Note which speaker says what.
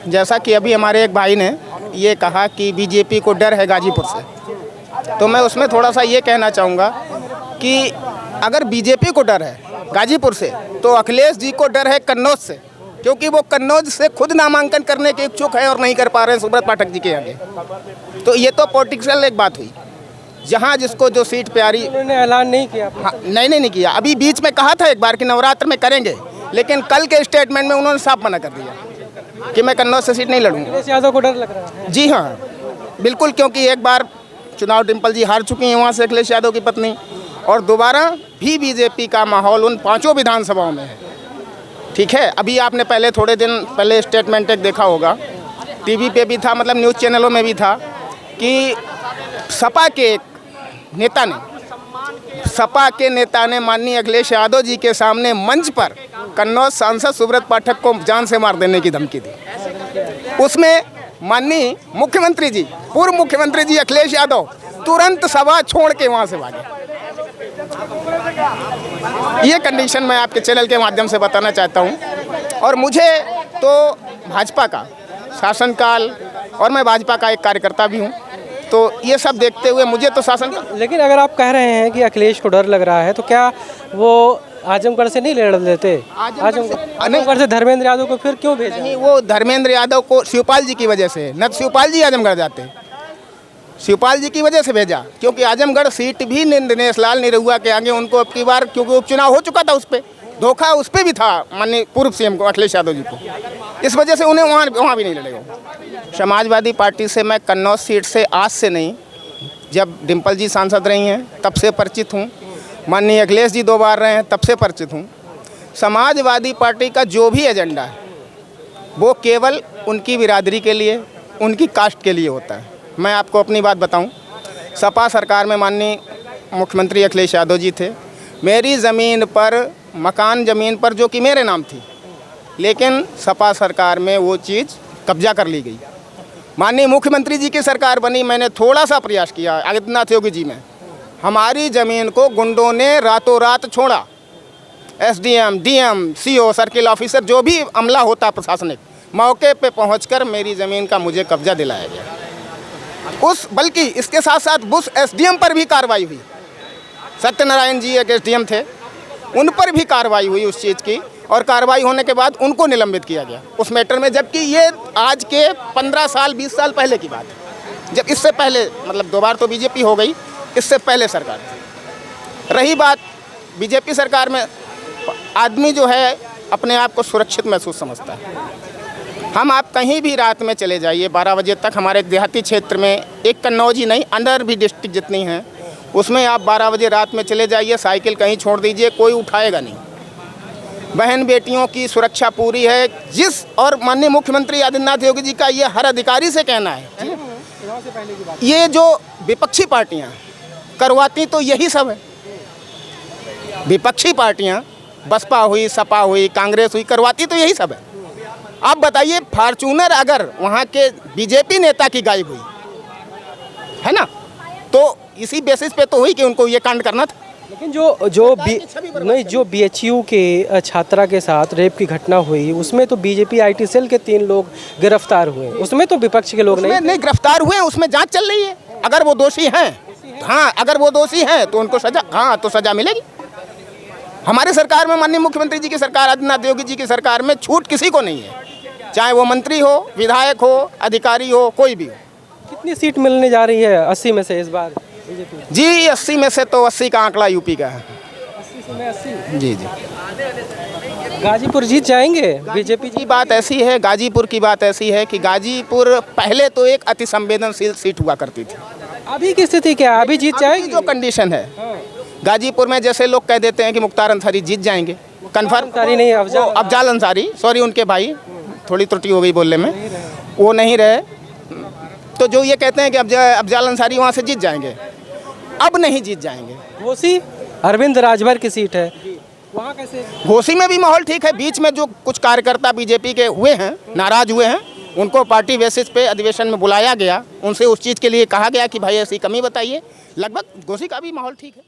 Speaker 1: जैसा कि अभी हमारे एक भाई ने ये कहा कि बीजेपी को डर है गाजीपुर से, तो मैं उसमें थोड़ा सा ये कहना चाहूँगा कि अगर बीजेपी को डर है गाजीपुर से तो अखिलेश जी को डर है कन्नौज से, क्योंकि वो कन्नौज से खुद नामांकन करने के इच्छुक है और नहीं कर पा रहे हैं सुब्रत पाठक जी के आगे। तो ये तो पॉलिटिकल एक बात हुई, जहाँ जिसको जो सीट प्यारी।
Speaker 2: उन्होंने ऐलान नहीं किया।
Speaker 1: हाँ, नहीं किया। अभी बीच में कहा था एक बार कि नवरात्र में करेंगे, लेकिन कल के स्टेटमेंट में उन्होंने साफ मना कर दिया कि मैं कन्नौज से सीट नहीं लड़ूंगा।
Speaker 2: अखिलेश यादव को डर लग रहा है?
Speaker 1: जी हाँ, बिल्कुल, क्योंकि एक बार चुनाव डिम्पल जी हार चुकी हैं वहाँ से अखिलेश यादव की पत्नी, और दोबारा भी बीजेपी का माहौल उन 5 विधानसभाओं में है। ठीक है, अभी आपने पहले थोड़े दिन पहले स्टेटमेंट एक देखा होगा, टीवी पे भी था, मतलब न्यूज़ चैनलों में भी था, कि सपा के नेता ने माननीय अखिलेश यादव जी के सामने मंच पर कन्नौज सांसद सुब्रत पाठक को जान से मार देने की धमकी दी। उसमें माननीय मुख्यमंत्री जी, पूर्व मुख्यमंत्री जी अखिलेश यादव तुरंत सभा छोड़ के वहाँ से भागे। ये कंडीशन मैं आपके चैनल के माध्यम से बताना चाहता हूँ। और मुझे तो भाजपा का शासनकाल, और मैं भाजपा का एक कार्यकर्ता भी हूँ, तो ये सब देखते हुए मुझे तो शासन।
Speaker 2: लेकिन अगर आप कह रहे हैं कि अखिलेश को डर लग रहा है, तो क्या वो आजमगढ़ से नहीं लड़ लेते? आजमगढ़ से धर्मेंद्र यादव को फिर क्यों भेजा?
Speaker 1: नहीं, वो धर्मेंद्र यादव को शिवपाल जी की वजह से, न शिवपाल जी आजमगढ़ जाते, शिवपाल जी की वजह से भेजा, क्योंकि आजमगढ़ सीट भी दिनेश लाल निरहुआ के आगे उनको अब की बार, क्योंकि उपचुनाव हो चुका था, उस पर धोखा उस पर भी था माननीय पूर्व सीएम को अखिलेश यादव जी को, इस वजह से उन्हें वहाँ भी नहीं लड़ेगा। समाजवादी पार्टी से मैं कन्नौज सीट से आज से नहीं, जब डिम्पल जी सांसद रही हैं तब से परिचित हूँ, माननीय अखिलेश जी 2 बार रहे हैं तब से परिचित हूँ। समाजवादी पार्टी का जो भी एजेंडा है वो केवल उनकी बिरादरी के लिए, उनकी कास्ट के लिए होता है। मैं आपको अपनी बात बताऊं, सपा सरकार में माननीय मुख्यमंत्री अखिलेश यादव जी थे, मेरी ज़मीन पर, मकान ज़मीन पर जो कि मेरे नाम थी, लेकिन सपा सरकार में वो चीज़ कब्जा कर ली गई। माननीय मुख्यमंत्री जी की सरकार बनी, मैंने थोड़ा सा प्रयास किया आदित्यनाथ योगी जी में, हमारी ज़मीन को गुंडों ने रातों रात छोड़ा। SDM, DM, CO, circle officer, जो भी अमला होता प्रशासनिक, मौके पे पहुंचकर मेरी ज़मीन का मुझे कब्जा दिलाया गया। बल्कि इसके साथ साथ उस एसडीएम पर भी कार्रवाई हुई। सत्यनारायण जी एक एसडीएम थे, उन पर भी कार्रवाई हुई उस चीज़ की, और कार्रवाई होने के बाद उनको निलंबित किया गया उस मैटर में, जबकि ये आज के 15 साल 20 साल पहले की बात है, जब इससे पहले, मतलब 2 बार तो बीजेपी हो गई, इससे पहले सरकार थी। रही बात बीजेपी सरकार में, आदमी जो है अपने आप को सुरक्षित महसूस समझता है। हम आप कहीं भी रात में चले जाइए 12 बजे तक, हमारे देहाती क्षेत्र में, एक कन्नौज ही नहीं, अंदर भी डिस्ट्रिक्ट जितनी हैं उसमें आप 12 बजे रात में चले जाइए, साइकिल कहीं छोड़ दीजिए, कोई उठाएगा नहीं। बहन बेटियों की सुरक्षा पूरी है, और माननीय मुख्यमंत्री आदित्यनाथ योगी जी का ये हर अधिकारी से कहना है। ये जो विपक्षी पार्टियाँ करवाती तो यही सब है, विपक्षी पार्टियाँ बसपा हुई, सपा हुई, कांग्रेस हुई, करवाती तो यही सब है। आप बताइए, फॉर्चूनर अगर वहाँ के बीजेपी नेता की गायब हुई है ना, तो इसी बेसिस पे तो हुई कि उनको ये कांड करना था।
Speaker 2: लेकिन जो बीएचयू के छात्रा के साथ रेप की घटना हुई, उसमें तो बीजेपी आईटी सेल के 3 लोग गिरफ्तार हुए, उसमें तो विपक्ष के लोग नहीं
Speaker 1: गिरफ्तार हुए, उसमें जांच चल रही है। अगर वो दोषी हैं, हाँ, अगर वो दोषी हैं तो उनको सजा, हाँ, तो सजा मिलेगी। हमारे सरकार में, माननीय मुख्यमंत्री जी की सरकार, आदित्यनाथ योगी जी की सरकार में छूट किसी को नहीं है, चाहे वो मंत्री हो, विधायक हो, अधिकारी हो, कोई भी हो।
Speaker 2: कितनी सीट मिलने जा रही है 80 में से इस बार बीजेपी?
Speaker 1: जी 80 में से तो 80 का आंकड़ा यूपी का है।
Speaker 2: 80 में 80?
Speaker 1: जी।
Speaker 2: गाजीपुर जीत जाएंगे बीजेपी
Speaker 1: की बात ऐसी है, गाजीपुर की बात ऐसी है कि गाजीपुर पहले तो एक अति संवेदनशील सीट हुआ करती थी।
Speaker 2: अभी की स्थिति क्या है? अभी जीत जाएगी?
Speaker 1: जो कंडीशन है गाजीपुर में, जैसे लोग कह देते हैं कि मुख्तार अंसारी जीत जाएंगे, कन्फर्म
Speaker 2: नहीं,
Speaker 1: अफजाल अंसारी, सॉरी, उनके भाई, थोड़ी त्रुटि हो गई बोलने में, वो नहीं रहे, तो जो ये कहते हैं कि अफजाल अंसारी वहाँ से जीत जाएंगे, अब नहीं जीत जाएंगे।
Speaker 2: घोसी अरविंद राजभर की सीट है, वहाँ कैसे?
Speaker 1: घोसी में भी माहौल ठीक है, बीच में जो कुछ कार्यकर्ता बीजेपी के हुए हैं, नाराज हुए हैं, उनको पार्टी बेसिस पे अधिवेशन में बुलाया गया, उनसे उस चीज़ के लिए कहा गया कि भाई ऐसी कमी बताइए। लगभग घोसी का भी माहौल ठीक है।